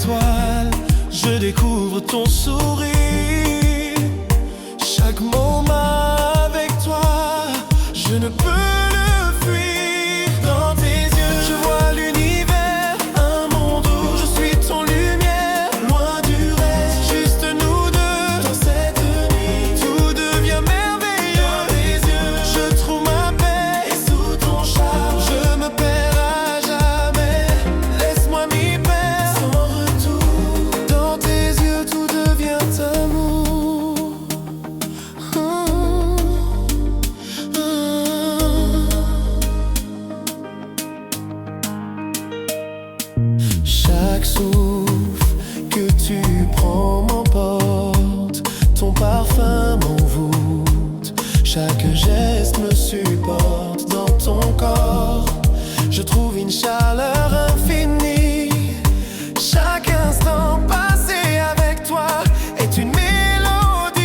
étoiles, je découvre ton sourire. Chaque moment avec toi, je ne peux le fuir. Dans tes yeux, je vois l'univers, un monde où je suis ton lumière. Loin du reste, juste nous deux. Dans cette nuit, tout devient merveilleux. Dans tes yeux, je trouve ma paix. Et sous ton charme, je me perds à jamais. Laisse-moi m'y perdre sans retour. Dans tes yeux, tout devient amour. Chaque souffle que tu prends m'emporte, ton parfum m'envoûte. Chaque geste me supporte dans ton corps. Je trouve une chaleur infinie. Chaque instant passé avec toi est une mélodie.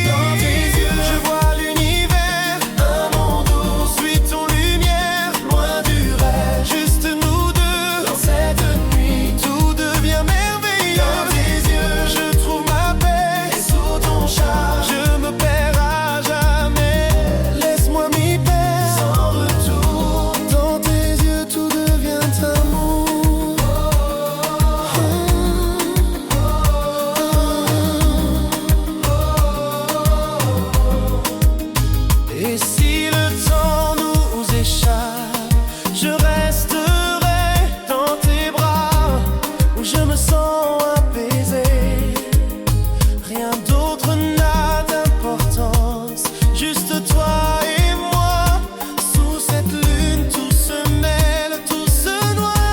Dans tes yeux, je vois l'univers, un monde où on suit ton lumière. Loin du rêve, juste nous deux. Dans cette nuit, tout devient merveilleux. Dans tes yeux, je trouve ma paix. Et sous ton charme, je me perds à jamais. Laisse-moi m'y perdre sans retour. Dans tes yeux, tout devient amour. Et si le temps nous échappe, je resterai dans tes bras, où je me sens apaisé. Rien d'autre n'a d'importance, juste toi et moi. Sous cette lune, tout se mêle, tout se noie.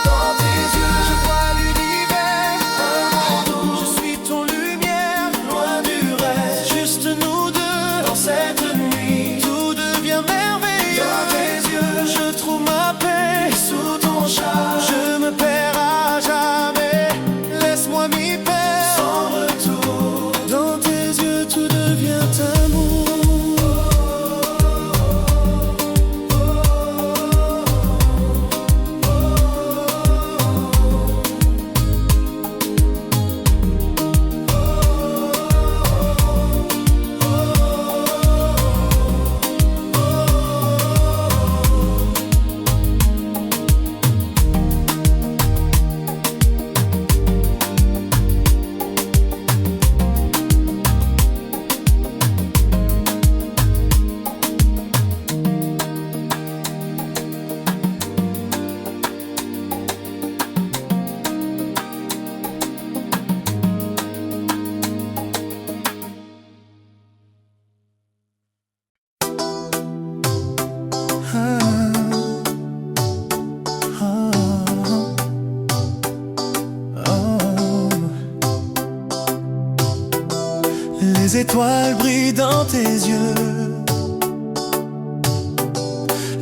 Dans tes yeux, je vois l'univers, un monde où je suis ton lumière. Loin du reste, juste nous deux. Dans cette nuit, tout devient merveilleux. Dans tes yeux, je trouve ma paix. Et sous ton charme, je me perds à jamais. Laisse-moi m'y perdre sans retour. Dans tes yeux, tout devient amour. Les étoiles brillent dans tes yeux.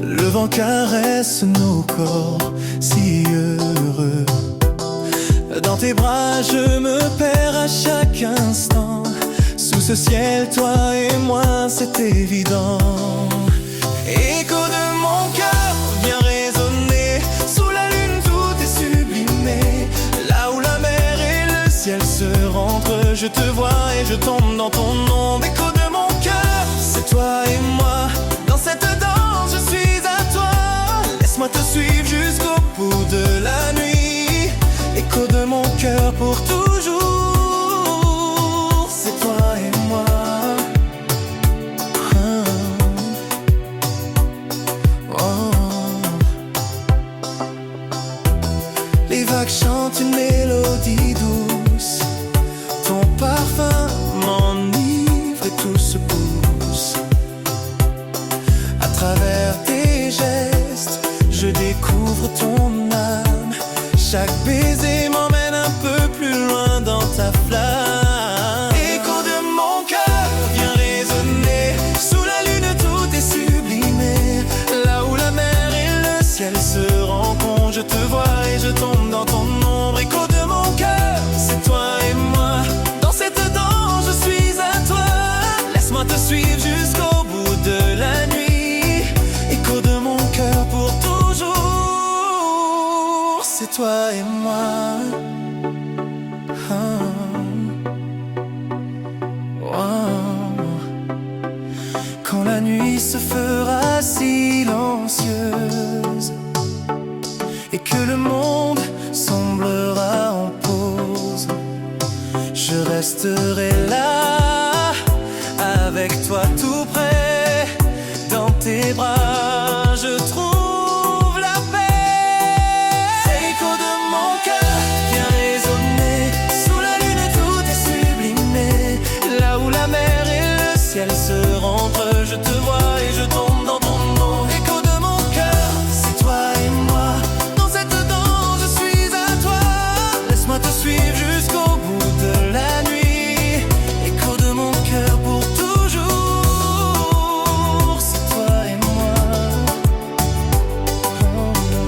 Le vent caresse nos corps si heureux. Dans tes bras je me perds à chaque instant. Sous ce ciel, toi et moi, c'est évident. Écho de mon cœur vient résonner. Sous la lune tout est sublimé. Là où la mer et le ciel se rentrent, je te vois et je tombe dans ton ombre. Écho de mon cœur, c'est toi et moi. Dans cette danse, je suis à toi. Laisse-moi te suivre jusqu'au bout de la nuit. Écho de mon cœur pour toujours. C'est toi et moi. Les vagues chantent une mélodie douce. Ton parfum m'enivre et tout nuit se fera silencieuse et que le monde semblera en pause, je resterai là, avec toi tout près, dans tes bras, je trouve la paix. Écho de mon cœur vient résonner, sous la lune tout est sublimé, là où la mer et le ciel se rencontrent, je te vois et je tombe dans ton nom. Écho de mon cœur, c'est toi et moi, dans cette danse je suis à toi, laisse-moi te suivre jusqu'au bout de la nuit. Écho de mon cœur pour toujours, c'est toi et moi. Oh, oh, oh.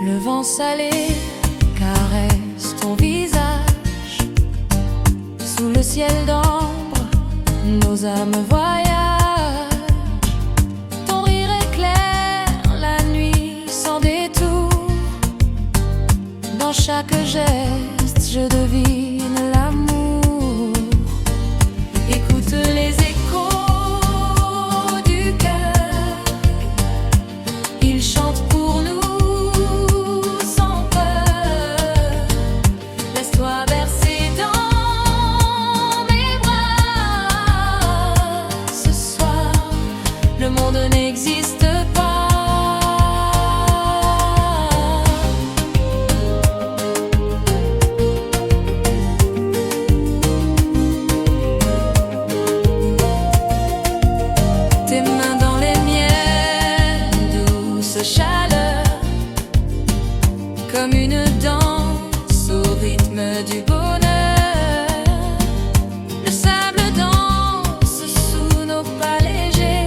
Le vent salé caresse ton visage, sous le ciel d'ambre, nos âmes voyagent. Ton rire éclaire la nuit sans détour, dans chaque geste je devine l'amour. Écoute les échos du cœur, ils chantent pour nous. Le monde n'existe pas. Tes mains dans les miennes, douce chaleur, comme une danse au rythme du bonheur. Le sable danse sous nos pas légers,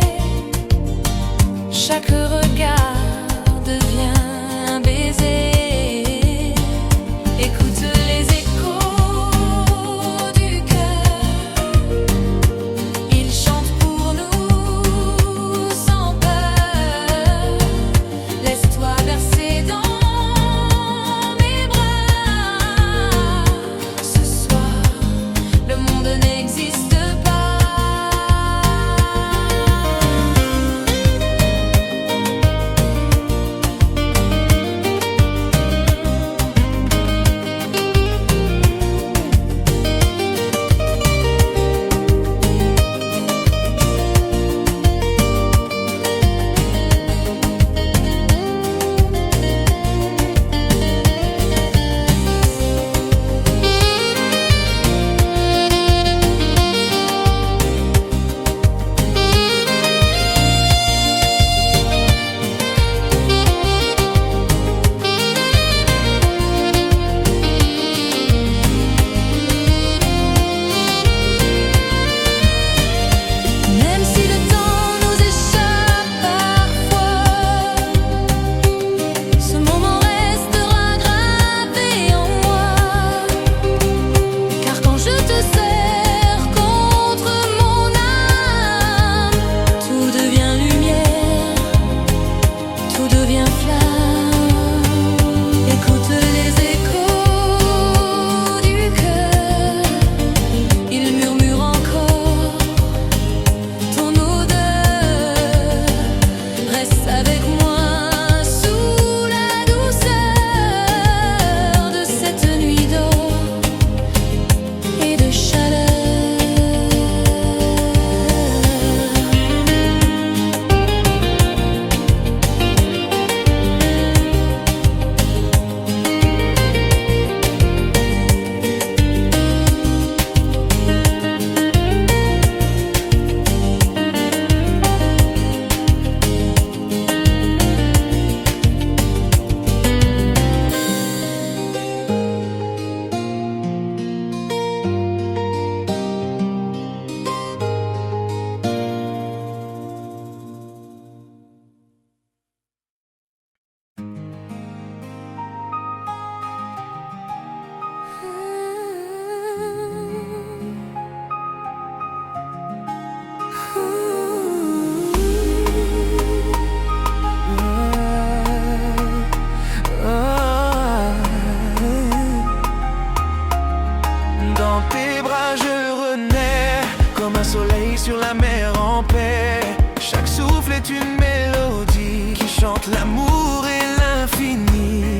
chantent l'amour et l'infini.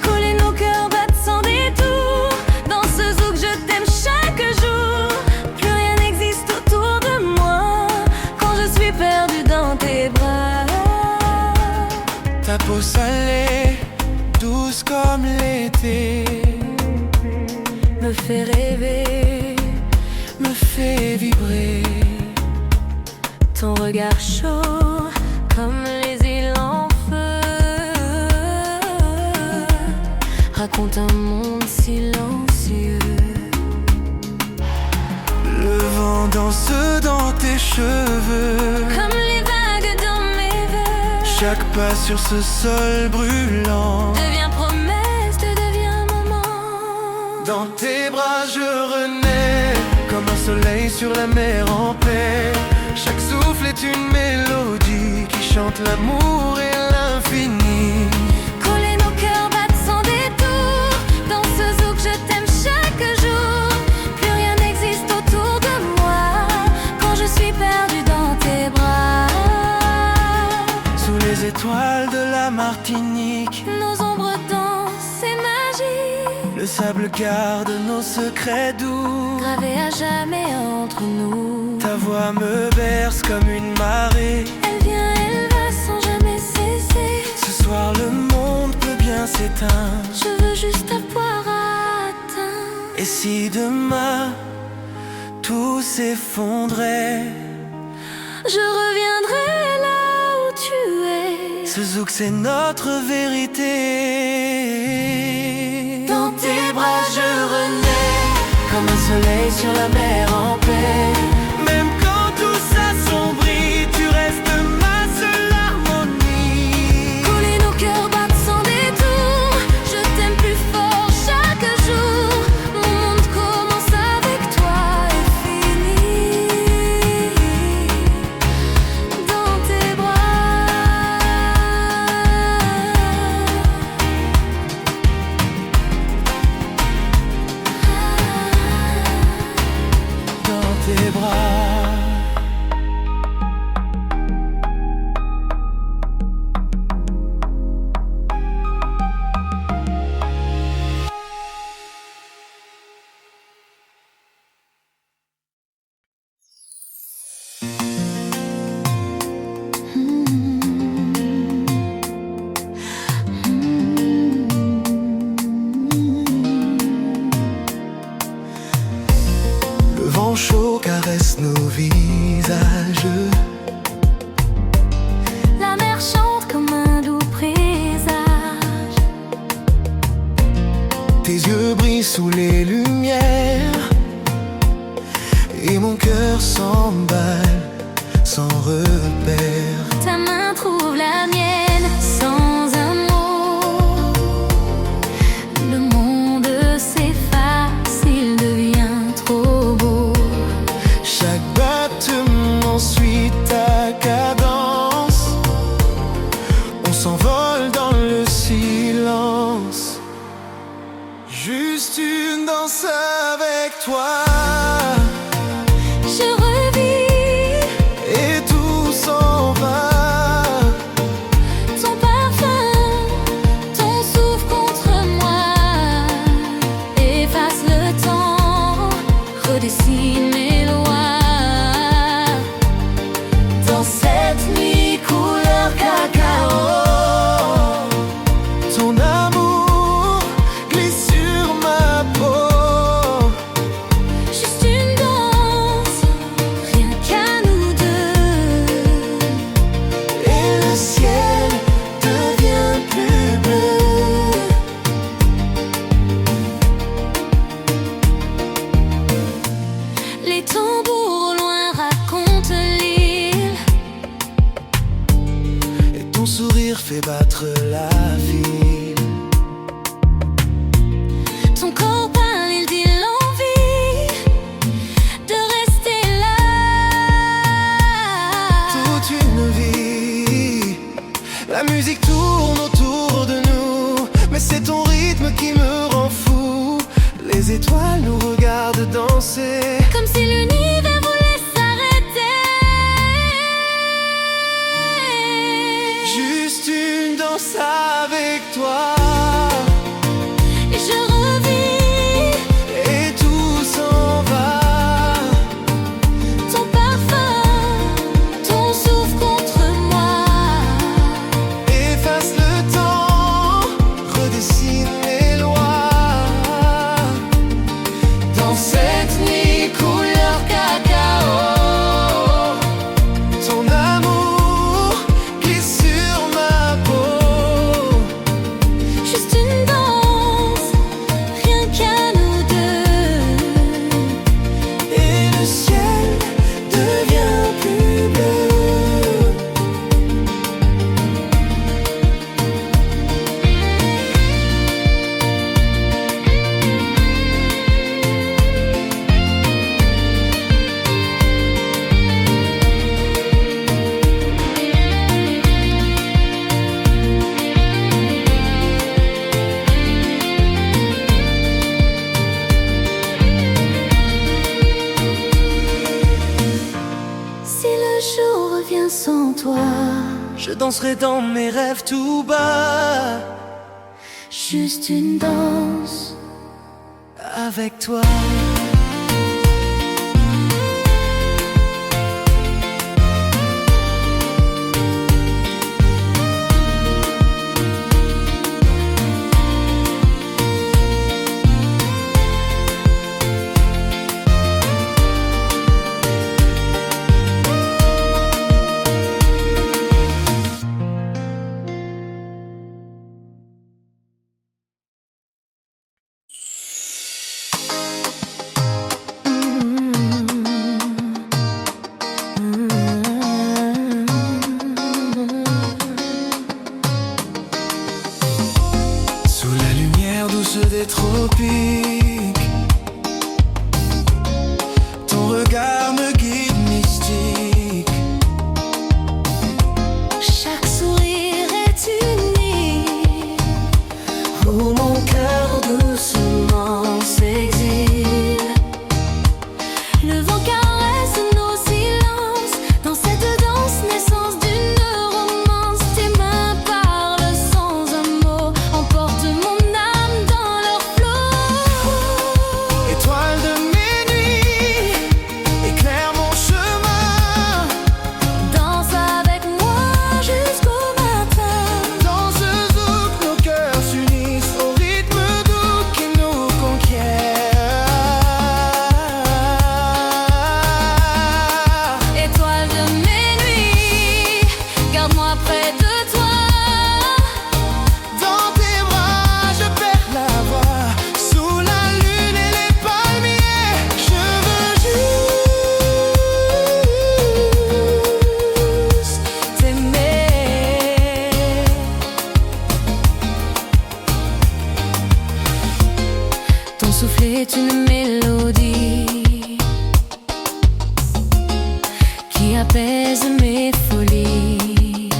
Coller nos cœurs battent sans détour. Dans ce zouk, je t'aime chaque jour. Plus rien n'existe autour de moi quand je suis perdue dans tes bras. Ta peau salée, douce comme l'été, Me fait rêver, me fait vibrer. ton regard chaud comme les îles en feu raconte un monde silencieux. Le vent danse dans tes cheveux, Comme les vagues dans mes vœux, chaque pas sur ce sol brûlant. devient promesse, devient moment. Dans tes bras je renais, comme un soleil sur la mer en paix. Chaque souffle est une mélodie qui chante l'amour et l'infini. Coller nos cœurs battent sans détour. Dans ce zouk, je t'aime chaque jour. Plus rien n'existe autour de moi quand je suis perdue dans tes bras. Sous les étoiles de la Martinique, Nos ombres dansent, c'est magique. le sable garde nos secrets doux. Gravés à jamais entre nous. Ta voix me berce comme une marée. Elle vient, elle va sans jamais cesser. Ce soir le monde peut bien s'éteindre. Je veux juste avoir atteint. Et si demain tout s'effondrait, Je reviendrai là où tu es. ce zouk c'est notre vérité. Dans tes bras je renais, Comme un soleil sur la mer en paix. Même quand tout s'assombrit, tu restes ma seule harmonie. coller nos cœurs battent sans détour. Je t'aime plus fort chaque jour. Mon monde commence avec toi et finit dans tes bras. Dans tes bras. Le vent chaud caresse nos visages. La mer chante comme un doux présage. Tes yeux brillent sous les lumières. Et mon cœur s'emballe sans repère. Ta main trouve la mienne sans un mot. Le monde s'efface, il devient trop beau. Chaque battement suit ta cadence. On s'envole dans le silence. Juste une danse avec toi. Je revis Et tout s'en va. ton parfum, ton souffle contre moi. Efface le temps, redessine mes lois. Dans cette nuit couleur cacao, ton amour glisse sur ma peau. Juste une danse, rien qu'à nous deux. Et le ciel devient plus bleu. Les tambours au loin racontent l'île. Et ton sourire fait battre la ville. Ton corps parle, il dit l'envie de rester là. Toute une vie, la musique tourne autour de nous. Mais c'est ton rythme qui me rend fou. Les étoiles nous regardent danser. Comme si l'univers voulait s'arrêter. Juste une sans toi. Je danserai dans mes rêves tout bas, Juste une danse avec toi. Sous la lumière douce des tropiques, ton regard me guide mystique. Chaque sourire est unique, où mon cœur doucement s'exile. Le vent caresse nos silences, dans cette danse, naissance d'une romance. Tes mains parlent sans un mot, emportent mon âme dans leur flot. Étoile de mes nuits, éclaire mon chemin. Danse avec moi jusqu'au matin. Dans ce zouk, nos cœurs s'unissent au rythme doux qui nous conquiert. Étoile de mes nuits, garde-moi près de toi. Dans tes bras, je perds la voix. Sous la lune et les palmiers, je veux juste T'aimer. Ton souffle est une mélodie qui apaise mes folies.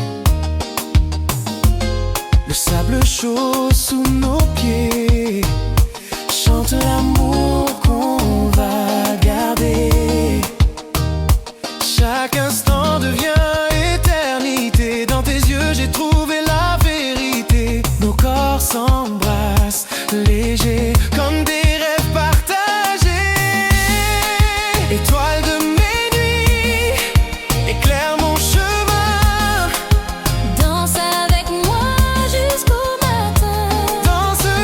le sable chaud sous nos pieds. Chante l'amour qu'on va garder. Chaque instant devient éternité. Dans tes yeux, j'ai trouvé la vérité. Nos corps s'embrassent, légers comme des rêves partagés. Étoile de mes nuits, éclaire mon chemin. Danse avec moi jusqu'au matin. Dans ce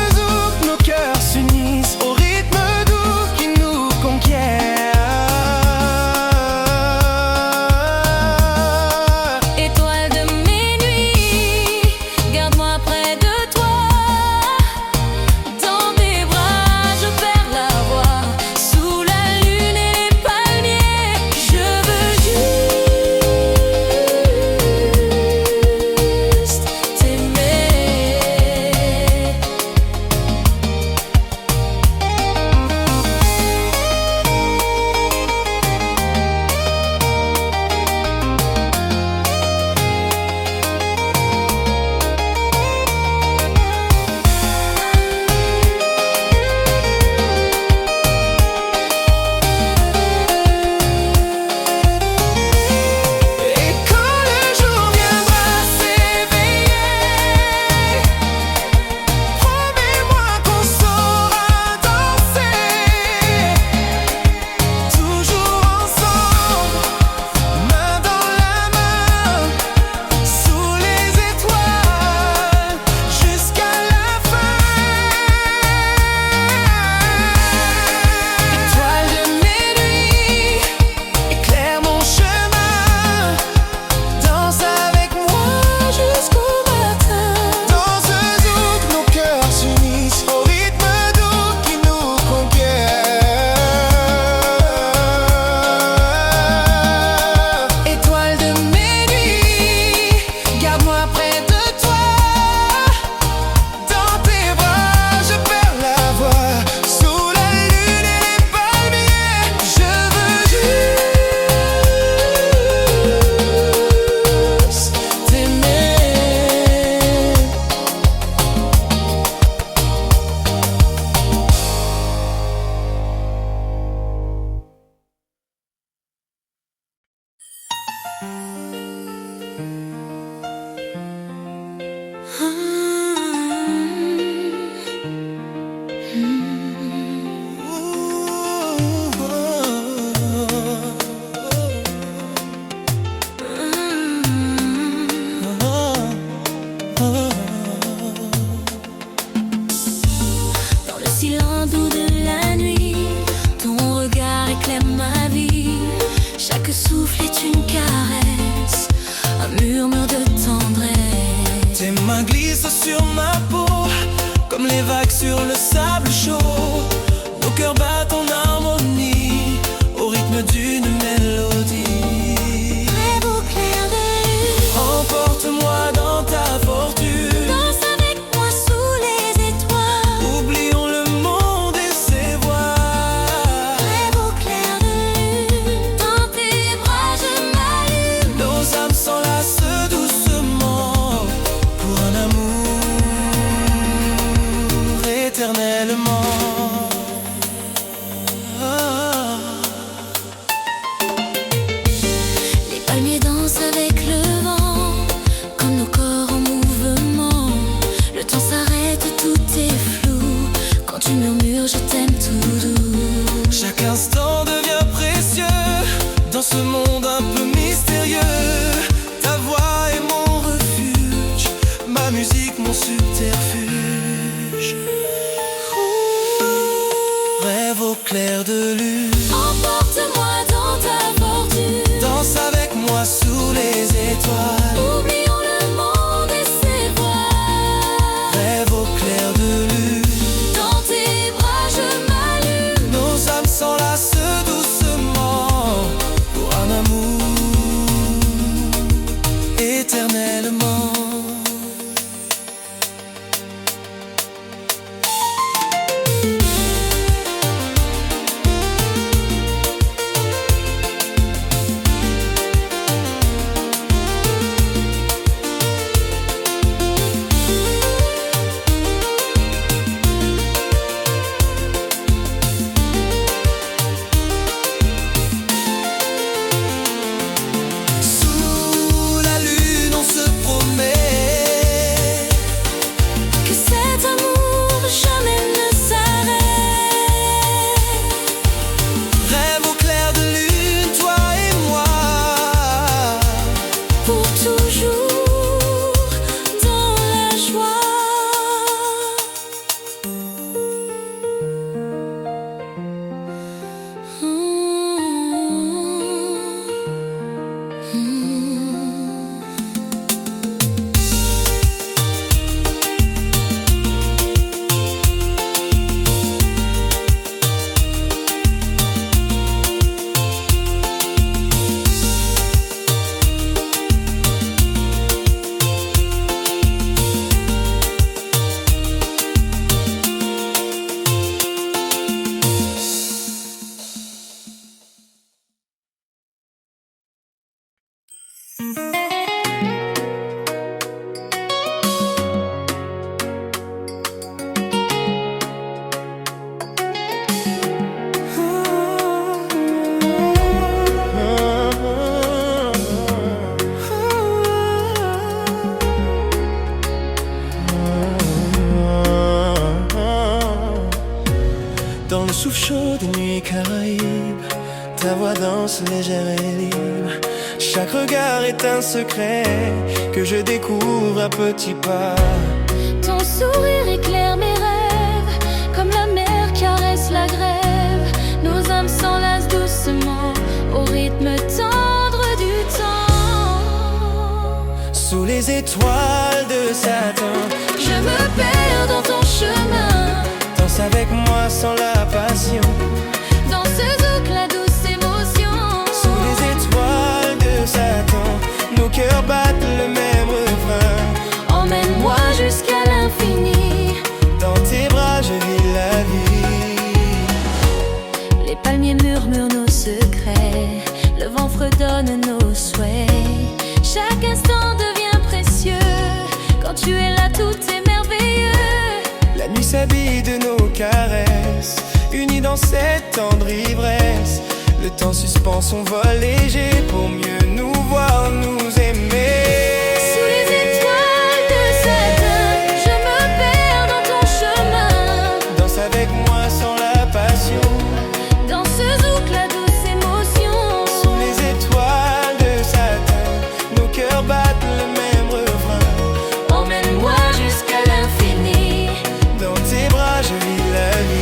murmure de tendresse. Tes mains glissent sur ma peau, comme les vagues sur le sable chaud. Nos cœurs battent en harmonie, au rythme d'une mélodie. Rêve au clair de lune, emporte-moi dans ta fortune. danse avec moi sous les étoiles. Oublions le monde et ses voiles. Rêve au clair de lune, dans tes bras je m'allume. Nos âmes s'enlacent doucement pour un amour éternellement. Les palmiers dansent avec le vent, comme nos corps en mouvement. Le temps s'arrête, tout est flou. Quand tu murmures, je t'aime tout doux. Chaque instant devient précieux dans ce monde un peu mystérieux. Ta voix est mon refuge, ma musique mon subterfuge. Rêve au clair de lune, Emporte-moi dans ta fortune, danse avec moi sous les étoiles. oublions le monde et ses voiles. Rêve au clair de lune, Dans tes bras je m'allume. nos âmes s'enlacent doucement pour un amour éternellement. Sous la lune on se promet Que cet amour jamais ne s'arrête. rêve au clair de lune, toi et moi. Pour toujours dans la joie. Dans le souffle chaud des nuits caraïbes, ta voix danse légère et libre. Chaque regard est un secret que je découvre à petits pas. Ton sourire éclaire mes rêves, comme la mer caresse la grève. Nos âmes s'enlacent doucement au rythme tendre du temps. Sous les étoiles de Satan, Je me perds dans ton chemin, danse avec moi sans la passion. dans ce zouk la douce émotion. Sous les étoiles de Satan, nos cœurs battent le même refrain. Emmène-moi jusqu'à l'infini. Dans tes bras je vis la vie. Les palmiers murmurent nos secrets, le vent fredonne nos souhaits. Chaque instant devient précieux, quand tu es là tout est merveilleux. La nuit s'habille de nos caresses, unis dans cette tendre ivresse. Le temps suspend son vol léger pour mieux nous voir nous aimer. Sous les étoiles de Satan, je me perds dans ton chemin. Danse avec moi sans la passion. Dans ce zouk la douce émotion. Sous les étoiles de Satan, nos cœurs battent le même refrain. Emmène-moi jusqu'à l'infini. Dans tes bras je vis la vie.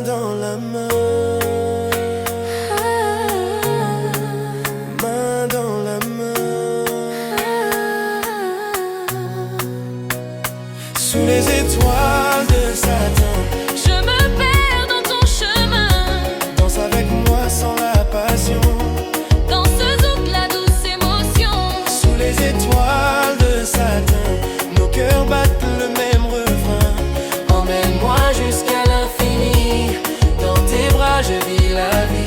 dans la main, main dans la main, sous les étoiles de Satan. Je me perds dans ton chemin, Danse avec moi sans la passion, dans ce zouk la douce émotion. sous les étoiles de Satan. Nos cœurs battent le même refrain. Emmène-moi jusqu'à l'infini, dans tes bras je vis la vie.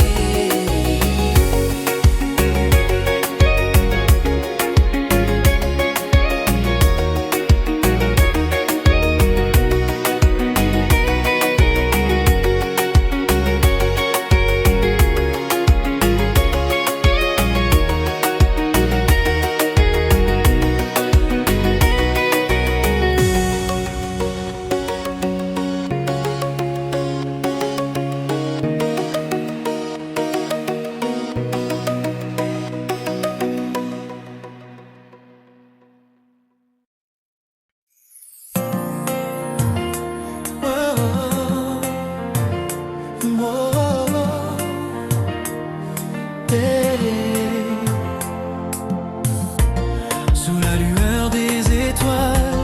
Sous la lueur des étoiles,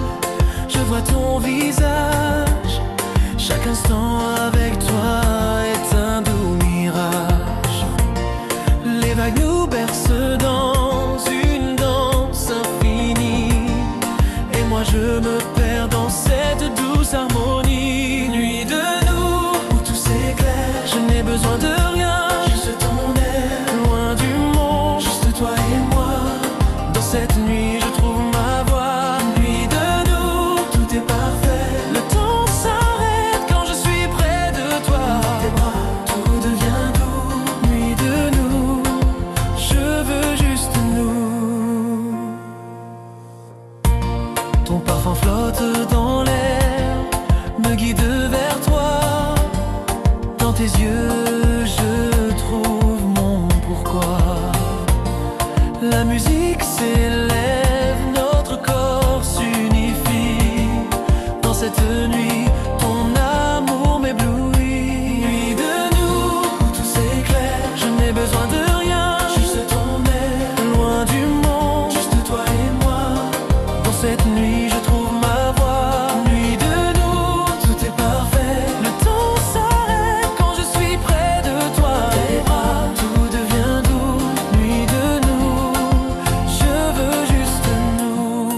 je vois ton visage. Chaque instant avec toi est un doux mirage. Les vagues nous bercent dans une danse infinie, et moi je me perds dans cette douce harmonie. Nuit de nous, où tout s'éclaire, je n'ai besoin de rien, juste ton air. Loin du monde, juste toi et moi. Dans cette nuit je trouve ma voix. Nuit de nous, tout est parfait. Le temps s'arrête quand je suis près de toi. Tes bras, tout devient doux. Nuit de nous, je veux juste nous. Ton parfum flotte dans l'air, me guide vers toi. Dans tes yeux je trouve mon pourquoi. La musique s'élève, notre corps s'unifie. Dans cette nuit, ton amour m'éblouit. Nuit de nous, où tout s'éclaire, je n'ai besoin de rien, juste ton air. Loin du monde, juste toi et moi. Dans cette nuit, je trouve ma voix. Nuit de nous, tout est parfait. Le temps s'arrête quand je suis près de toi. Tes bras, tout devient doux. Nuit de nous, je veux juste nous.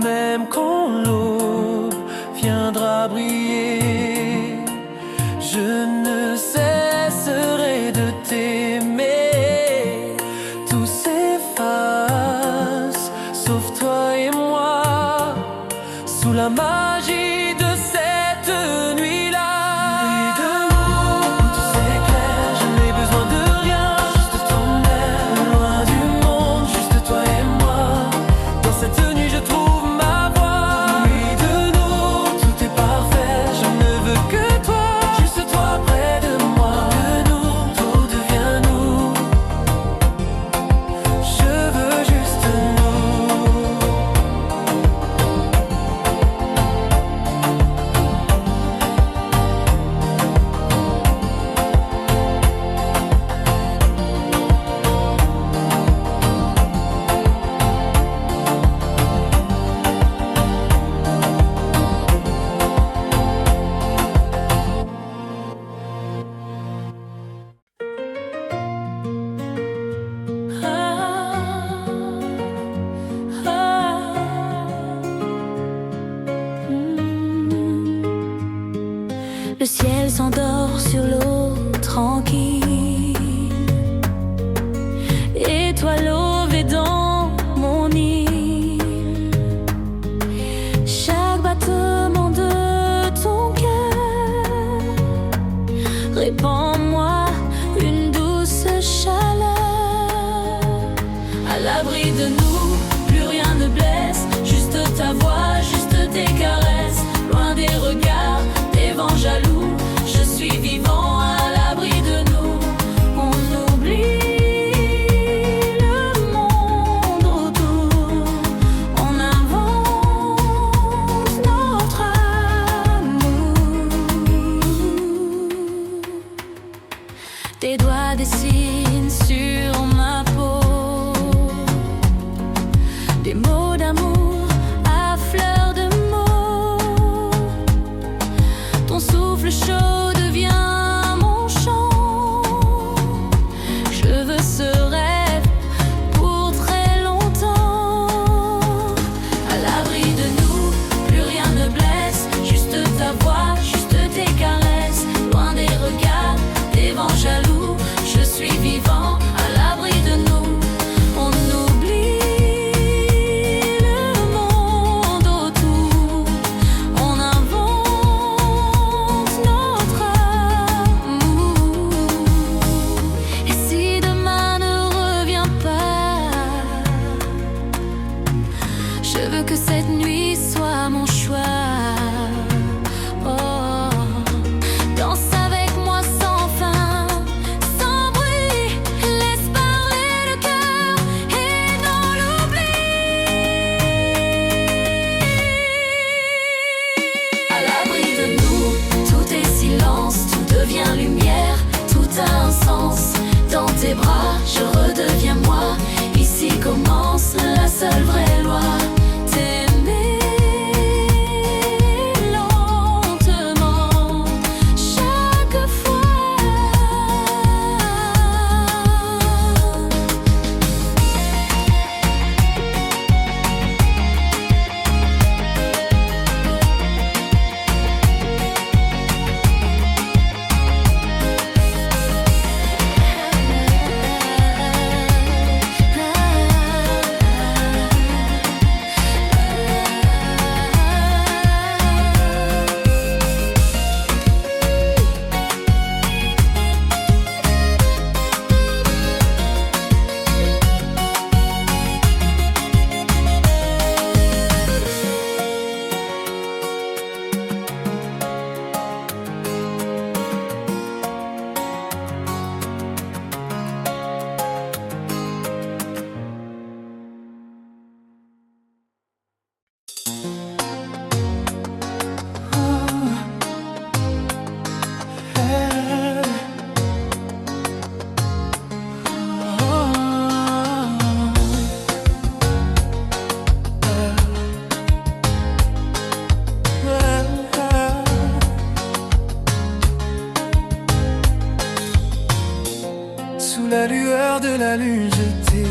Même quand l'aube viendra briller, je ne cesserai de t'aimer. Tout s'efface, sauf toi et moi, sous la magie de cette nuit-là. Nuit de nous, où tout s'éclaire, je n'ai besoin de rien, juste ton air. Loin du monde, juste toi et moi. Dans cette nuit, je trouve ma voix. Nuit de nous, tout est parfait. Je ne veux que toi, juste toi près de moi. De nous, tout devient nous. Je veux juste nous. Le ciel s'endort sur l'eau tranquille, et toi lové dans mon île. Chaque battement de ton cœur répand en moi une douce chaleur. À l'abri de nous, plus rien ne blesse, juste ta voix, juste tes caresses. Loin des regards, des vents jaloux, je suis vivant à l'abri de nous. On oublie le monde autour, on invente notre amour. Tes doigts dessinent sur ma peau des mots d'amour à fleur de mots. Ton souffle chaud devient mon chant. Je veux ce rêve pour très longtemps. À l'abri de nous, plus rien ne blesse. Juste ta voix, juste tes caresses. Loin des regards, des vents jaloux. Je suis vivant à l'abri de nous. On oublie le monde autour. On invente notre amour. Et si demain ne revient pas, je veux que cette nuit soit mon choix. Oh, danse avec moi sans fin, sans bruit. Laisse parler le cœur et non l'oubli. À l'abri de nous, tout est silence, tout devient lumière, tout a un sens. Dans tes bras, je redeviens moi. Ici commence la seule vraie loi. T'aimer lentement, chaque fois. Sous la lueur de la lune, je t'ai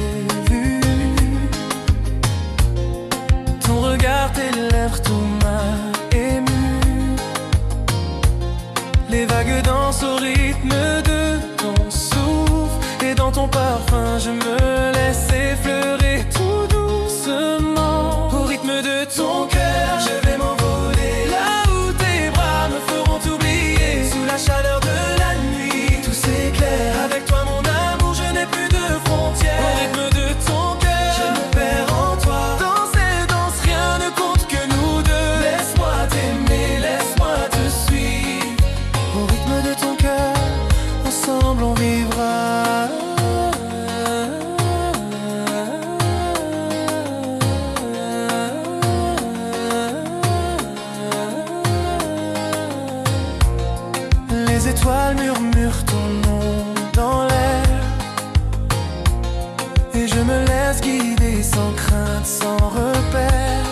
vu. Ton regard, tes lèvres, tout m'a ému. Les vagues dansent au rythme de ton souffle. Et dans ton parfum, je me laisse effleurer tout doucement. Au rythme de ton cœur, je vais m'envoler. Là où tes bras me feront oublier. Sous la chaleur de la nuit, tout s'éclaire. Avec toi, mon amour, je n'ai plus de frontières. Au rythme de ton cœur, je me perds en toi. Dans ces danses, rien ne compte que nous deux. Laisse-moi t'aimer, laisse-moi te suivre. Au rythme de ton cœur, ensemble on vivra. Les étoiles murmurent ton nom dans l'air. Et je me laisse guider sans crainte, sans repère.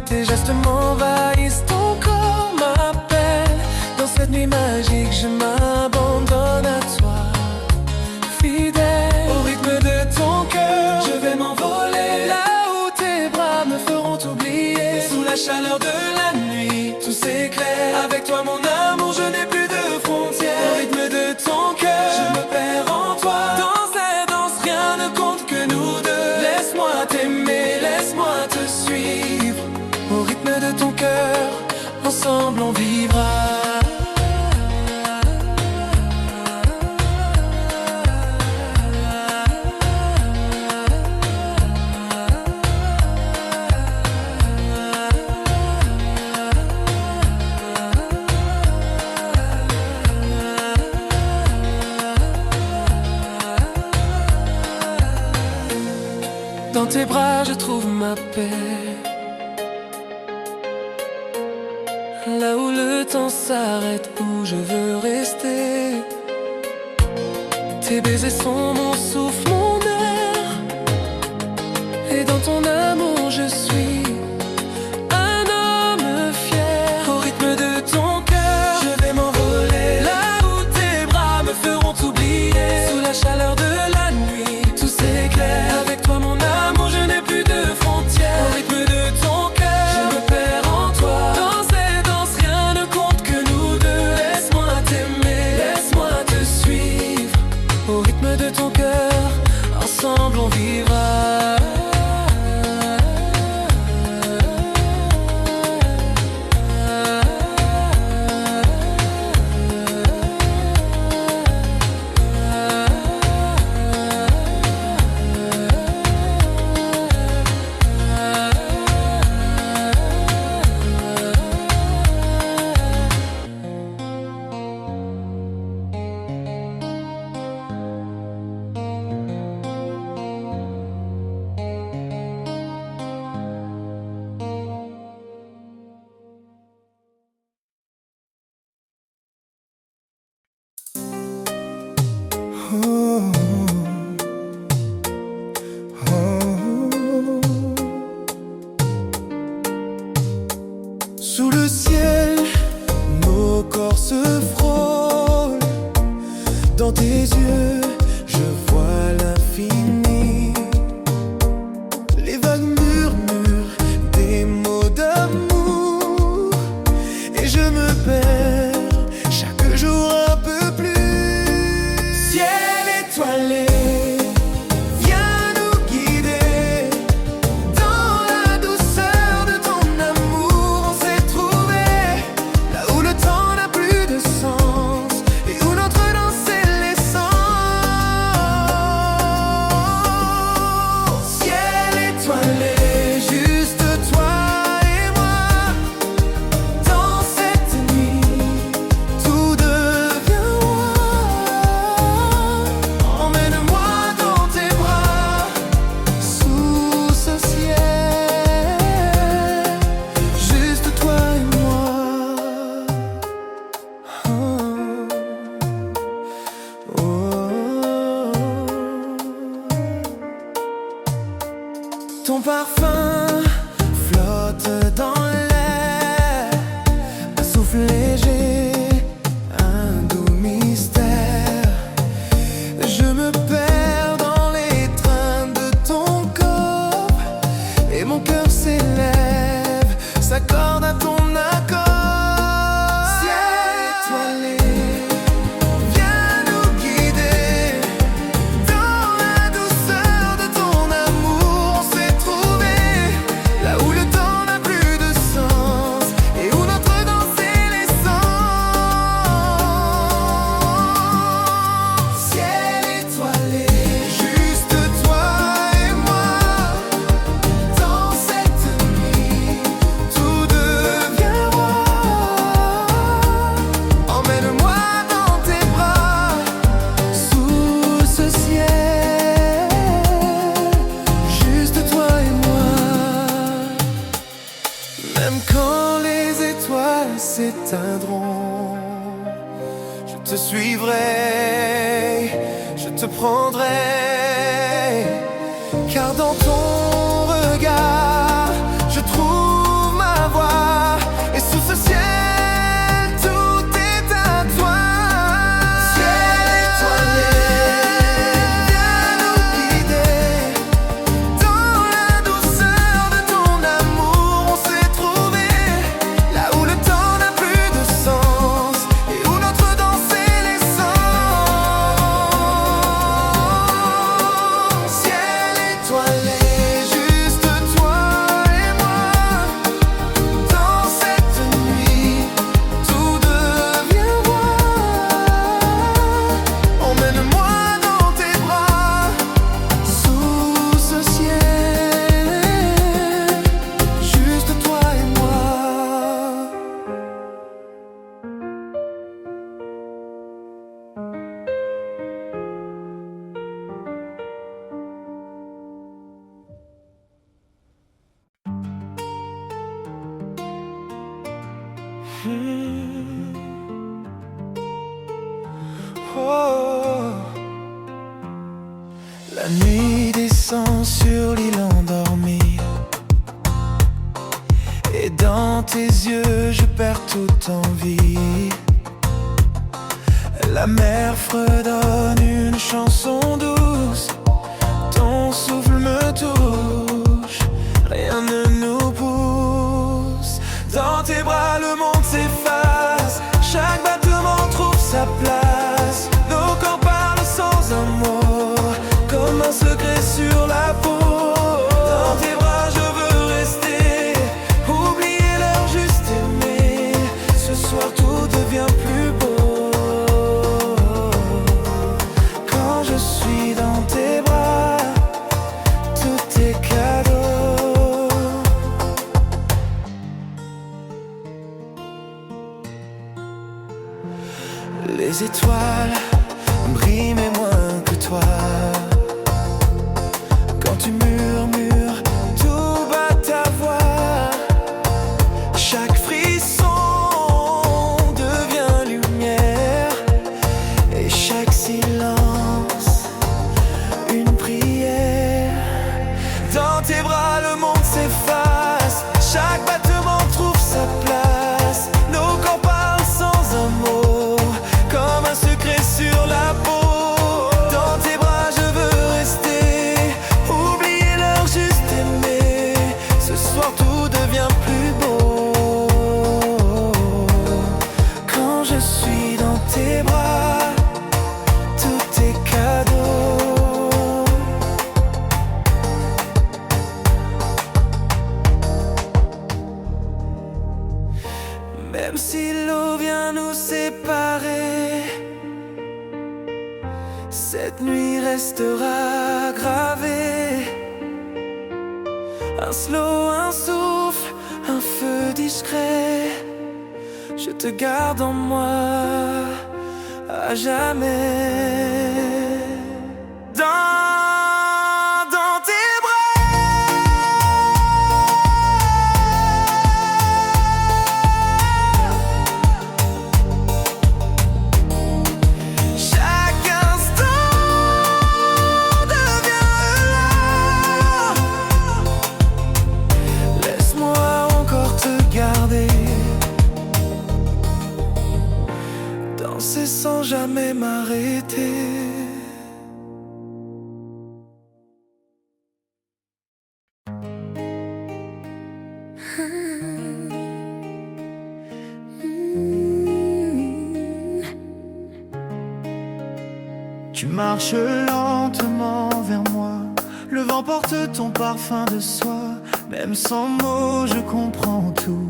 Tes gestes m'envahissent, ton corps m'appelle. Dans cette nuit magique, je m'abandonne à toi, fidèle. Au rythme de ton cœur, je vais m'envoler. Là où tes bras me feront oublier. Sous la chaleur de la nuit, tout s'éclaire. Avec toi, mon amour, je n'ai plus de frontières. Au rythme de ton cœur, je me perds en toi. Dans cette danse, rien ne compte que nous deux. Laisse-moi t'aimer, laisse-moi te suivre. Au rythme de ton cœur, ensemble on vivra. Dans tes bras je trouve ma paix. Là où le temps s'arrête, où je veux rester. Tes baisers sont mon souffle, mon air. Et dans ton amour je suis un homme fier. Au rythme de ton cœur, je vais m'envoler là où tes bras me feront t'oublier. Sous la chaleur de la nuit, tout s'éclaire. Avec toi mon amour, je n'ai plus de frontières. Au rythme de ton cœur, je me perds en toi. Dans ces danses, rien ne compte que nous deux. Laisse-moi t'aimer, laisse-moi te suivre. Au rythme de ton cœur, ensemble on vivra. Sous le ciel, nos corps se frôlent. Dans tes yeux, je vois l'infini. Les vagues murmurent des mots d'amour. Et je me perds chaque jour un peu plus. Ciel étoilé, viens nous guider. Dans la douceur de ton amour, on s'est trouvé. Là où le temps n'a plus de sens et où notre danse est l'essence. Ciel étoilé, juste toi et moi. Dans cette nuit, tout devient roi. Emmène-moi dans tes bras, sous ce ciel, juste toi et moi. Oh, oh. Ton parfum flotte dans l'air, un souffle léger, un doux mystère. Je me perds dans les trains de ton corps et mon cœur s'élève, s'accorde à ton accord. Ciel étoilé, viens nous guider. Dans la douceur de ton amour, on s'est trouvé. Là où le temps n'a plus de sens et où notre danse est l'essence. Ciel étoilé, juste toi et moi. Dans cette nuit, tout devient roi. Emmène-moi dans tes bras, sous ce ciel, juste toi et moi. Même quand les étoiles s'éteindront, je te suivrai, je te prendrai. Car dans ton regard, je trouve ma voie. Et sous ce ciel, tout est à toi. Ciel étoilé, viens nous guider. Dans la douceur de ton amour, on s'est trouvé. Là où le temps n'a plus de sens et où notre danse est l'essence. Ciel étoilé, juste toi et moi. Dans cette nuit, tout devient roi. Emmène-moi dans tes bras, sous ce ciel, juste toi et moi. Oh, La nuit descend sur l'île endormie, et dans tes yeux je perds toute envie. La mer fredonne une chanson douce, ton souffle me touche, rien ne nous pousse. Dans tes bras le monde s'efface, chaque battement trouve sa place. Nos corps parlent sans un mot, comme un secret sur la peau. Dans tes bras je veux rester, oublier l'heure, juste aimer. Ce soir tout devient plus beau. Quand je suis dans tes bras, tout est cadeau. Les étoiles brillent mais moins que toi. Quand tu murmures tout bas ta voix, chaque frisson devient lumière, et chaque silence une prière. Dans tes bras le monde s'efface, chaque battement trouve sa place. Nos corps parlent sans un mot, comme un secret sur la peau. Dans tes bras je veux rester, oublier l'heure, juste aimer. Ce soir tout devient plus beau. Quand je suis dans tes bras, tout est cadeau. Même si l'eau vient nous séparer, cette nuit restera gravée. Un slow, un souffle, un feu discret. Je te garde en moi à jamais. Dans tes chaque instant devient là. Laisse-moi encore te garder, danser sans jamais m'arrêter. Tu marches lentement vers moi, le vent porte ton parfum de soie. Même sans mots je comprends tout,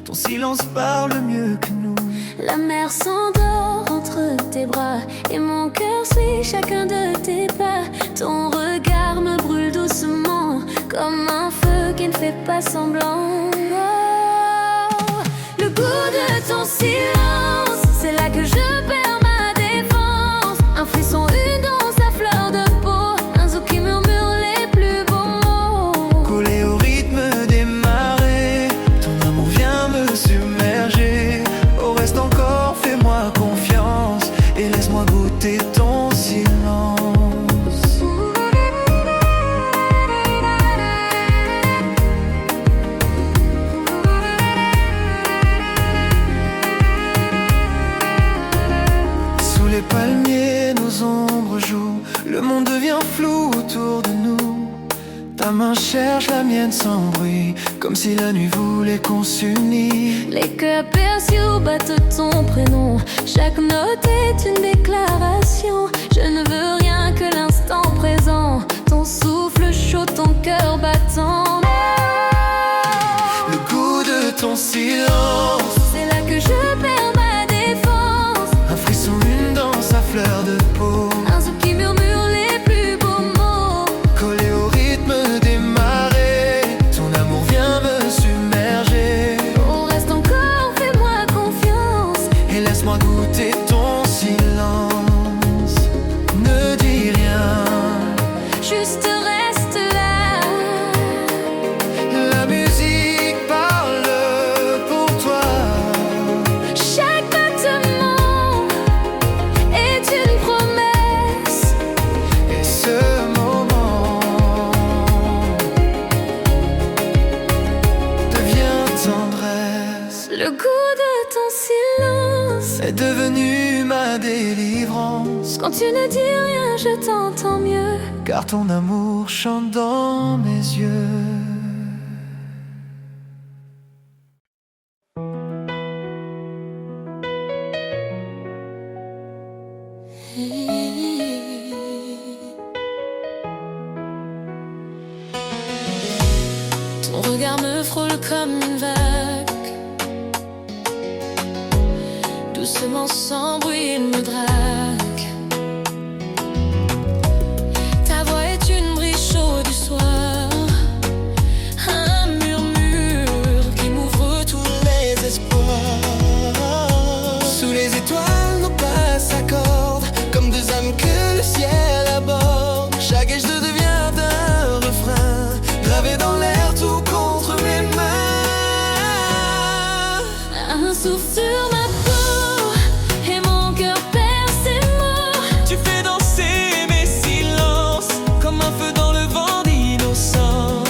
ton silence parle mieux que nous. La mer s'endort entre tes bras et mon cœur suit chacun de tes pas. Ton regard me brûle doucement comme un feu qui ne fait pas semblant. Oh, le goût de ton silence, c'est là que je perds ma défense. Un frisson, une danse à fleur de peau, un zou qui murmure les plus beaux mots. Collé au rythme des marées, ton amour vient me submerger. Au reste encore, fais-moi confiance et laisse-moi goûter ton silence. Sous les palmiers, nos ombres jouent, le monde devient flou autour de nous. Ta main cherche la mienne sans bruit, comme si la nuit voulait qu'on s'unisse. Les cœurs perçus battent ton prénom, chaque note est une déclaration. Je ne veux rien que l'instant présent, ton souffle chaud, ton cœur battant. Le goût de ton silence, C'est là que je perds ma défense. un frisson, une danse à fleur de peau. Un zou qui murmure les plus beaux mots. Collé au rythme des marées, ton amour vient me submerger. Au reste encore, fais-moi confiance Et laisse-moi goûter ton silence. Ne dis rien, juste reste là. la musique parle pour toi. Chaque battement est une promesse. Et ce moment devenu ma délivrance. Quand tu ne dis rien, je t'entends mieux. Car ton amour chante dans mes yeux. Ton regard me frôle comme une vague. Doucement, sans bruit, il me drague. Ta voix est une brise chaude du soir, un murmure qui m'ouvre tous les espoirs. Sous les étoiles, nos pas s'accordent comme deux âmes que le ciel aborde. Chaque éche devient un refrain gravé dans l'air, tout contre mes mains. Un souffle sur ma peau et mon cœur perd ses mots. Tu fais danser mes silences comme un feu dans le vent d'innocence.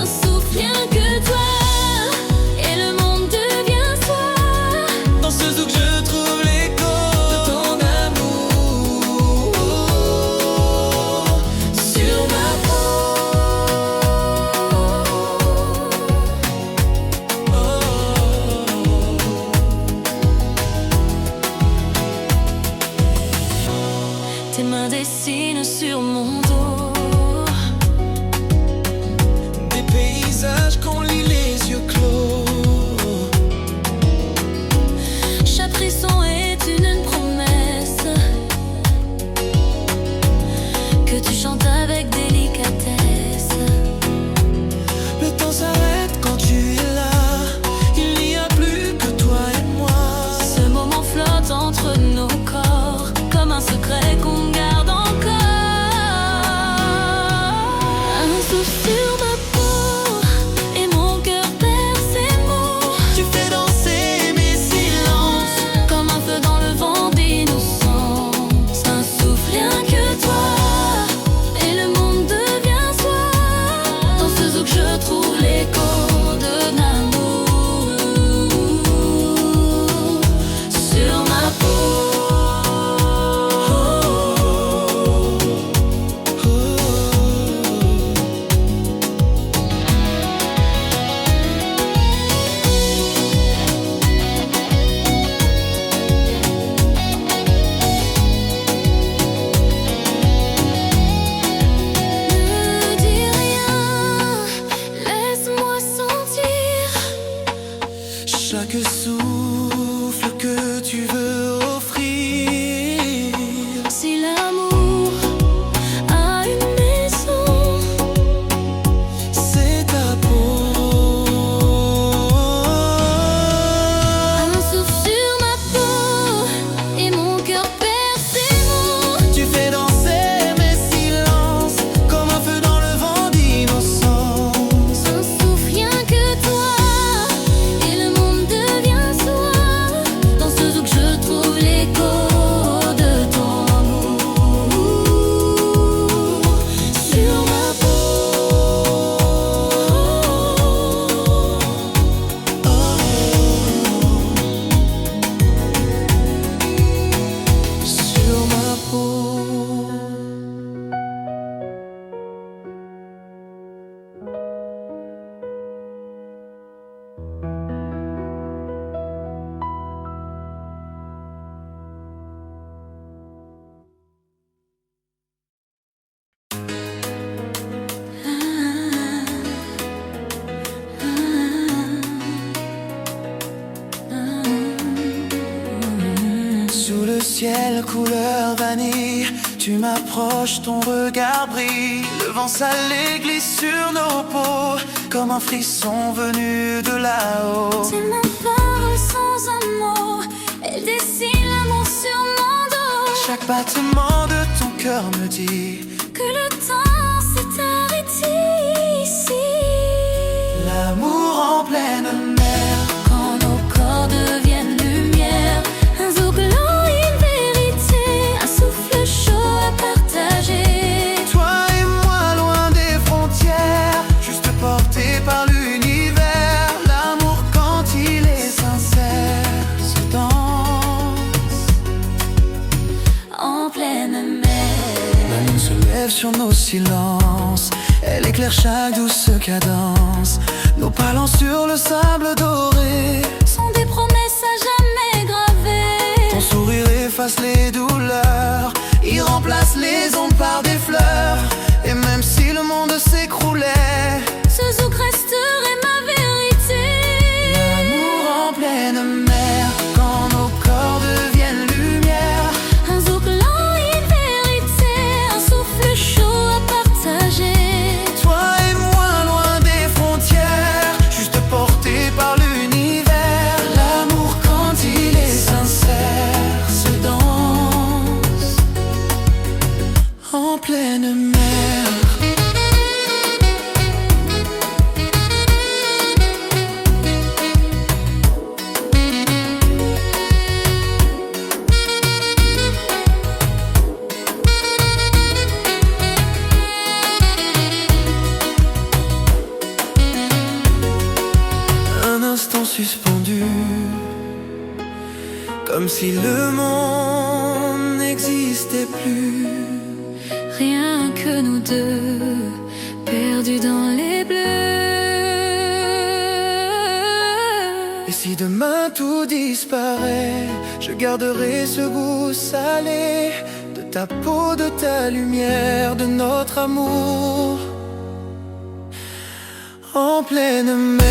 Un souffle, rien que toi, et le monde devient soi. Dans ce zouk je trouve l'écho de ton amour sur ma peau. Tes mains dessinent sur mon dos. Des paysages qu'on lit les yeux clos. Chaque frisson est une promesse que tu chantes avec délicatesse. Le temps s'arrête quand tu es là. Il n'y a plus que toi et moi. Ce moment flotte entre nos corps comme un secret qu'on garde encore. Un souffle sur ma peau et mon cœur perd ses mots. Tu fais danser mes silences Comme un feu dans le vent d'innocence. Un souffle, rien que toi, et le monde devient soi. Dans ce zouk je trouve l'écho de l'amour sur ma peau. Ne dis rien, laisse-moi sentir. chaque souffle que tu veux offrir. Si l'amour a une maison, C'est ta peau. un souffle sur ma peau et mon cœur perd ses mots. Tu fais danser mes silences comme un feu dans le vent d'innocence. Un souffle, rien que toi, et le monde devient soi. Dans ce zouk je trouve l'écho de ton amour sur ma peau. Sur ma peau. Sous le ciel couleur vanille, tu m'approches, ton regard brille. Le vent salé glisse sur nos peaux, comme un frisson venu de là-haut. C'est ma parole sans un mot, elle dessine l'amour sur mon dos. Chaque battement de ton cœur me dit Que le temps s'est arrêté ici. l'amour en pleine mer. Quand nos corps deviennent lumière, un zouk lent, une vérité, un souffle chaud à partager. Toi et moi loin des frontières, juste portés par l'univers. L'amour quand il est sincère se danse s'élève sur nos silences. Elle éclaire chaque douce cadence. Nos pas sur le sable doré sont des promesses à jamais gravées. Ton sourire efface les douleurs, il remplace les ondes par des fleurs. Et même si le monde s'écroulait, ce zouk resterait ma vérité. L'amour en pleine mer, quand nos corps deviennent lumière. Un zouk lent, une vérité, un souffle chaud à partager. Toi et moi loin des frontières, juste portés par l'univers. L'amour quand il est sincère se danse en pleine mer. Suspendu, comme si le monde n'existait plus. Rien que nous deux, perdus dans les bleus. Et si demain tout disparaît, je garderai ce goût salé de ta peau, de ta lumière, de notre amour en pleine mer.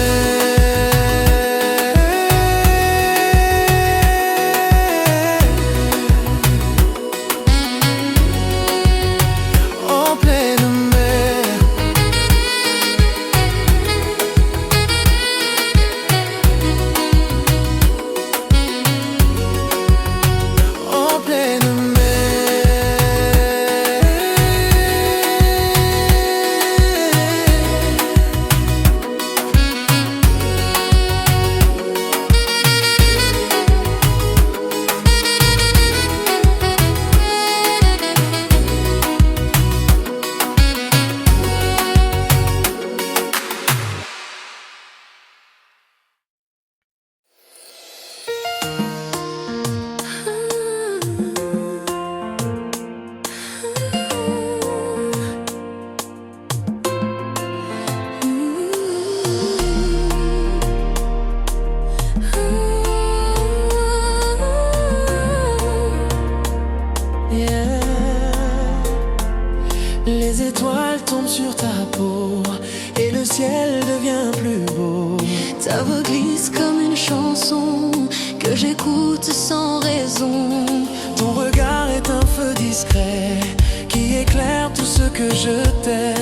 Les étoiles tombent sur ta peau et le ciel devient plus beau. Ta voix glisse comme une chanson que j'écoute sans raison. Ton regard est un feu discret qui éclaire tout ce que je t'ai.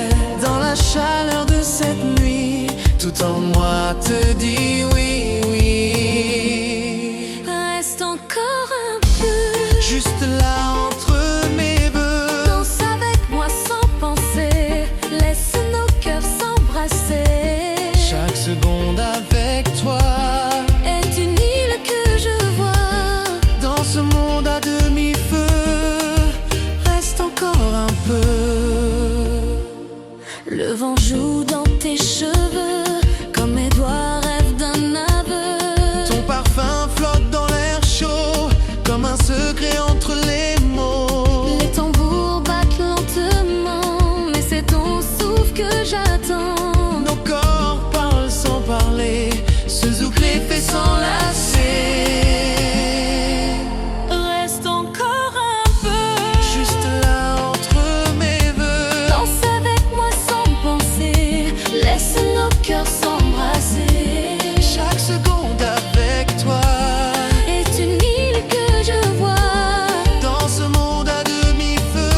Dans la chaleur de cette nuit, tout en moi te dit oui, oui. Reste encore un peu, juste là entre mes bœufs. danse avec moi sans penser, laisse nos cœurs s'embrasser. Chaque seconde avec toi est une île que je vois dans ce monde à demi-feu. Reste encore un peu. Le vent joue dans tes cheveux comme mes doigts rêvent d'un aveu. Ton parfum flotte dans l'air chaud comme un secret entre les mots. Les tambours battent lentement, mais c'est ton souffle que j'attends. Nos corps parlent sans parler, ce zouk les fait s'enlacer. Reste encore un peu, Juste là entre mes vœux. danse avec moi sans penser, laisse nos cœurs s'embrasser. Chaque seconde avec toi Est une île que je vois, dans ce monde à demi-feu.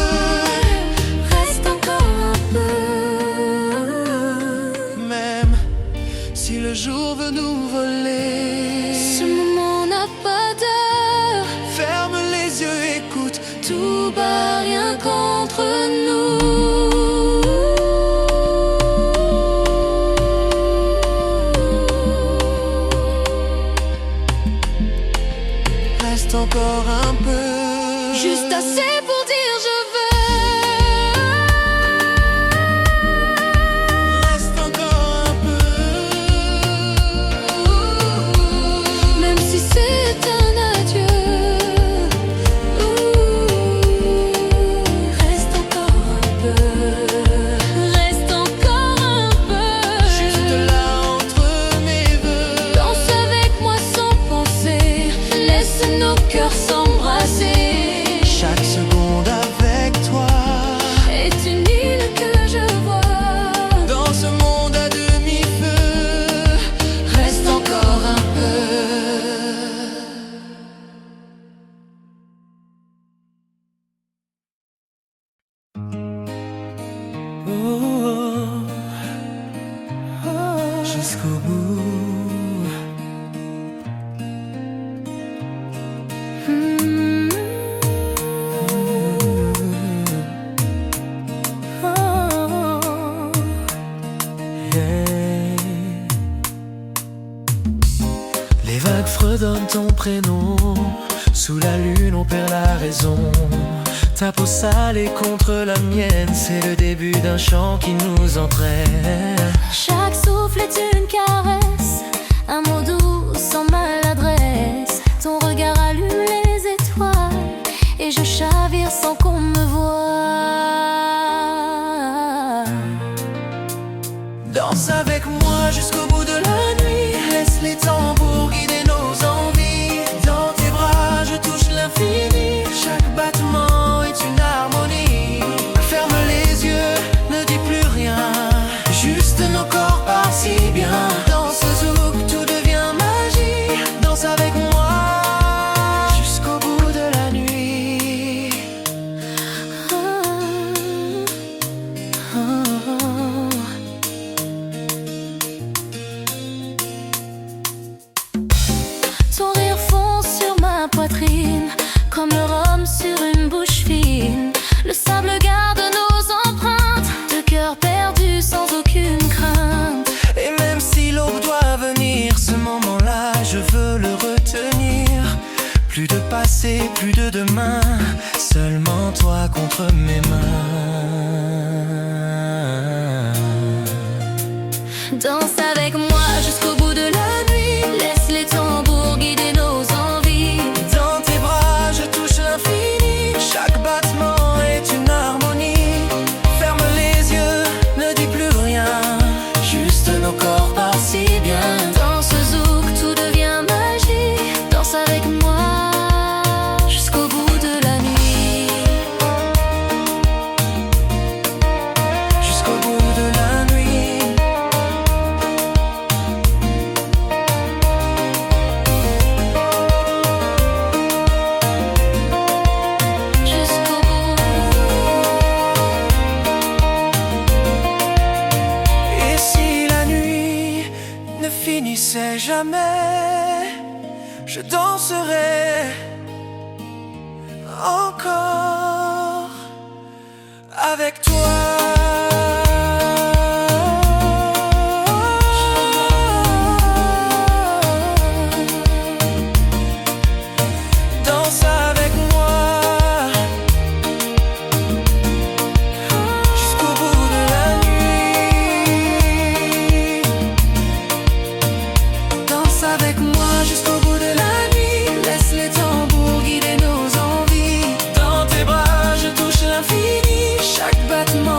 reste encore un peu. Même si le jour veut nous voler, Ce moment n'a pas d'heure, ferme les yeux, écoute. tout bas rien qu'entre nous. Reste encore un peu. Juste assez pour dire je veux. Reste encore un peu. Même si c'est un adieu. Reste encore un peu. oh, oh, jusqu'au bout. Les vagues fredonnent ton prénom. Sous la lune on perd la raison. Ta peau salée contre la mienne, c'est le début d'un chant qui nous entraîne. Chaque souffle est une caresse, un mot doux sans maladresse. Ton regard allume les étoiles et je chavire sans qu'on me voie. Danse avec moi jusqu'au bout de la nuit. Laisse les tambours guider nos envies. Dans tes bras je touche l'infini. Chaque battement est une harmonie. Ferme les yeux, ne dis plus rien. Juste nos corps partent si bien. Dans ce zouk tout devient magie. Danse avec moi jusqu'au bout de la nuit. Ton rire fond sur ma poitrine, comme le rhum sur une bouche fine. Le sable garde nos empreintes, de cœur perdu sans aucune crainte. Et même si l'aube doit venir, ce moment-là, je veux le retenir. Plus de passé, plus de demain, seulement toi contre mes mains. Danse avec moi jusqu'au bout de la nuit. Laisse les tambours guider nos envies. Dans tes bras, je touche l'infini. Chaque battement est une harmonie. Ferme les yeux, ne dis plus rien. Juste nos corps partent si bien. Dans ce zouk, tout devient magie. Danse avec moi jusqu'au bout de la nuit. Jusqu'au bout de la nuit. Jusqu'au bout. Et si la nuit ne finissait jamais, je danserai encore avec toi. Danse avec moi jusqu'au bout de la nuit. Danse avec moi jusqu'au bout de la nuit. Laisse les tambours guider nos envies. Dans tes bras je touche l'infini. Chaque battement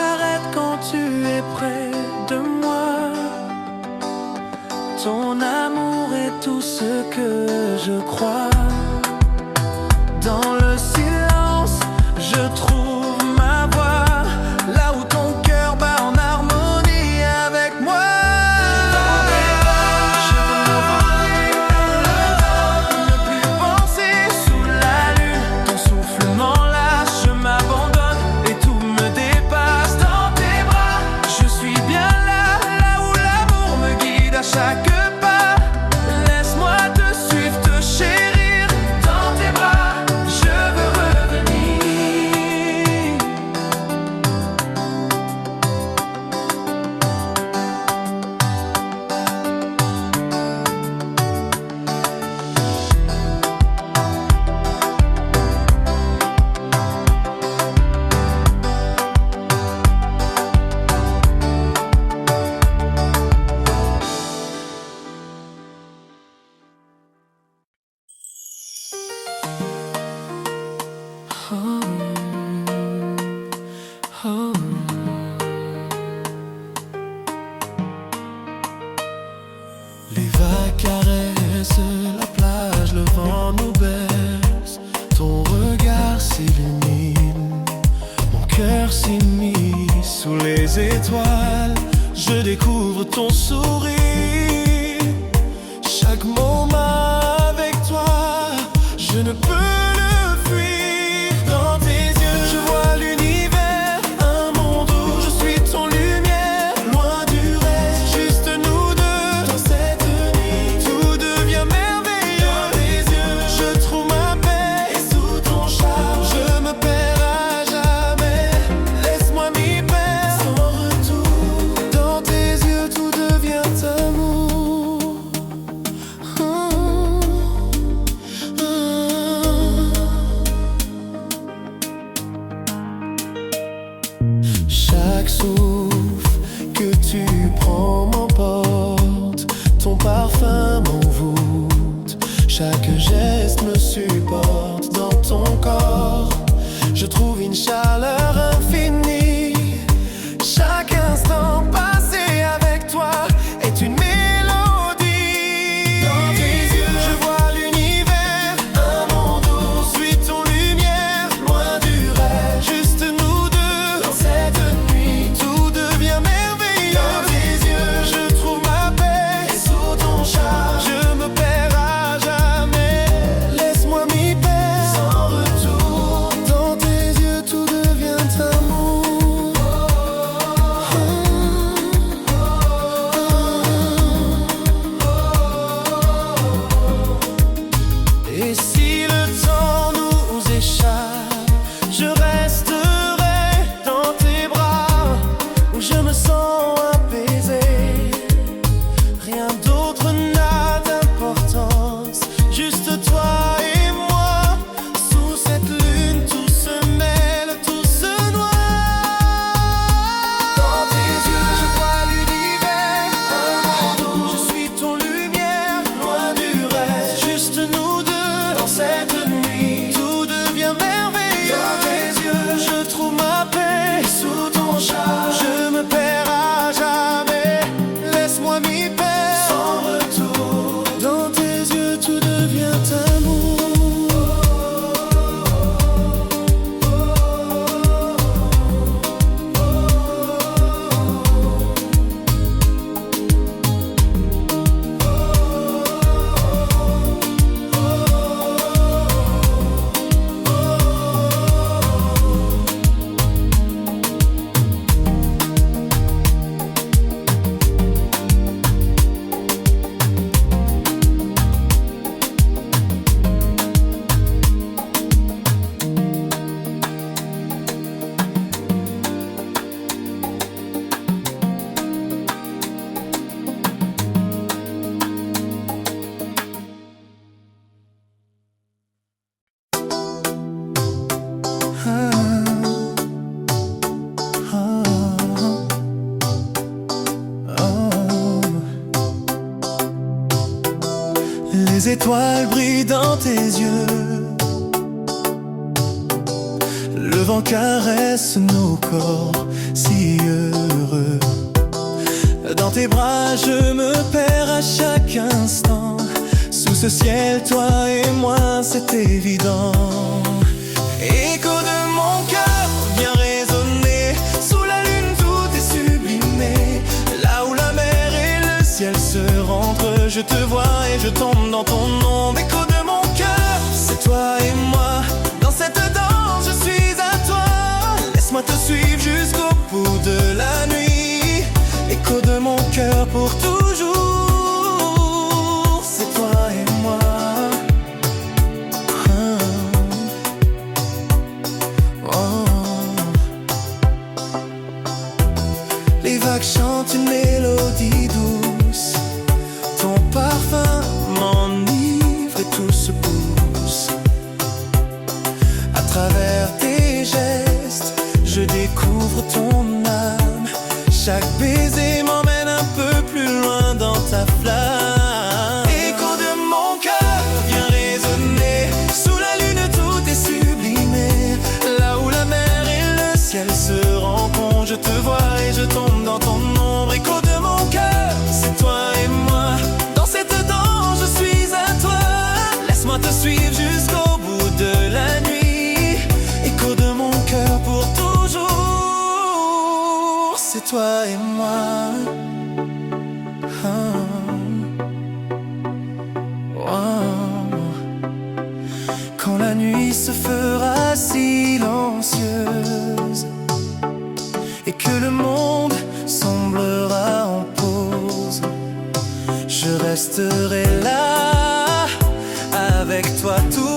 s'arrête quand tu es près de moi. Ton amour est tout ce que je crois. Dans le silence, je trouve ma voix. Là où ton cœur bat en harmonie avec moi. Je veux m'envoler dans le vent, ne plus penser sous la lune. Ton souffle m'enlace, je m'abandonne et tout me dépasse. Dans tes bras, je suis bien là, là où l'amour me guide à chaque pas. Laisse-moi te suivre, te chérir. Dans tes bras, je veux revenir. Les vagues caressent la plage, le vent nous baisse. Ton regard s'illumine, mon cœur s'immisce sous les étoiles. Je découvre ton sourire. Chaque moment avec toi, je ne peux le fuir. Dans tes yeux, je vois l'univers, un monde où je suis ton lumière. Loin du reste, juste nous deux. Dans cette nuit, tout devient merveilleux. Dans tes yeux, je trouve ma paix. Et sous ton charme, je me perds à jamais. Laisse-moi m'y perdre sans retour. Dans tes yeux, tout devient amour. Chaque souffle que tu prends m'emporte, ton parfum m'envoûte. Chaque geste me supporte dans ton corps. Je trouve une chaleur infinie. Chaque instant passé avec toi est une mélodie. Dans tes yeux, je vois l'univers, un monde où je suis ton lumière. Loin du reste, juste nous deux. Dans cette nuit, tout devient merveilleux. Dans tes yeux, je trouve ma paix. Et sous ton charme, je me perds à jamais. Laisse-moi m'y perdre sans retour. Dans tes yeux, tout devient amour. Et si le temps nous échappe, je resterai dans tes bras, où je me sens apaisé. Rien d'autre n'a d'importance, juste toi et moi. Sous cette lune, tout se mêle, tout se noie. Dans tes yeux, je vois l'univers, un monde où je suis ton lumière. Loin du reste, juste nous deux. Dans cette nuit, tout devient merveilleux. Dans tes yeux, je trouve ma paix. Sous ton charme, je me perds à jamais. Laisse-moi m'y perdre sans retour. Dans tes yeux, tout devient amour. Les étoiles brillent dans tes yeux. Le vent caresse nos corps si heureux. Dans tes bras je me perds à chaque instant. Sous ce ciel, toi et moi, c'est évident. Écho de mon cœur vient résonner. Sous la lune tout est sublimé. Là où la mer et le ciel se rentrent, je te vois et je tombe dans ton ombre. Écho de mon cœur, c'est toi et moi. Dans cette danse, je suis à toi. Laisse-moi te suivre jusqu'au bout de la nuit. Écho de mon cœur pour toujours, c'est toi et moi. Les vagues chantent une mélodie douce. Ton parfum m'enivre et tout se pousse. À travers tes gestes, je découvre ton âme. Chaque baiser m'emmène un peu plus loin dans ta flamme. Écho de mon cœur vient résonner. Sous la lune tout est sublimé. Là où la mer et le ciel se rencontrent, je te vois et je tombe dans ton ombre. Écho de mon cœur, c'est toi et moi. Dans cette danse, je suis à toi. Laisse-moi te suivre jusqu'au bout de la nuit. Écho de mon cœur pour toujours, c'est toi et moi. Quand la nuit se fera silencieuse et que le monde semblera en pause, je resterai là avec toi tout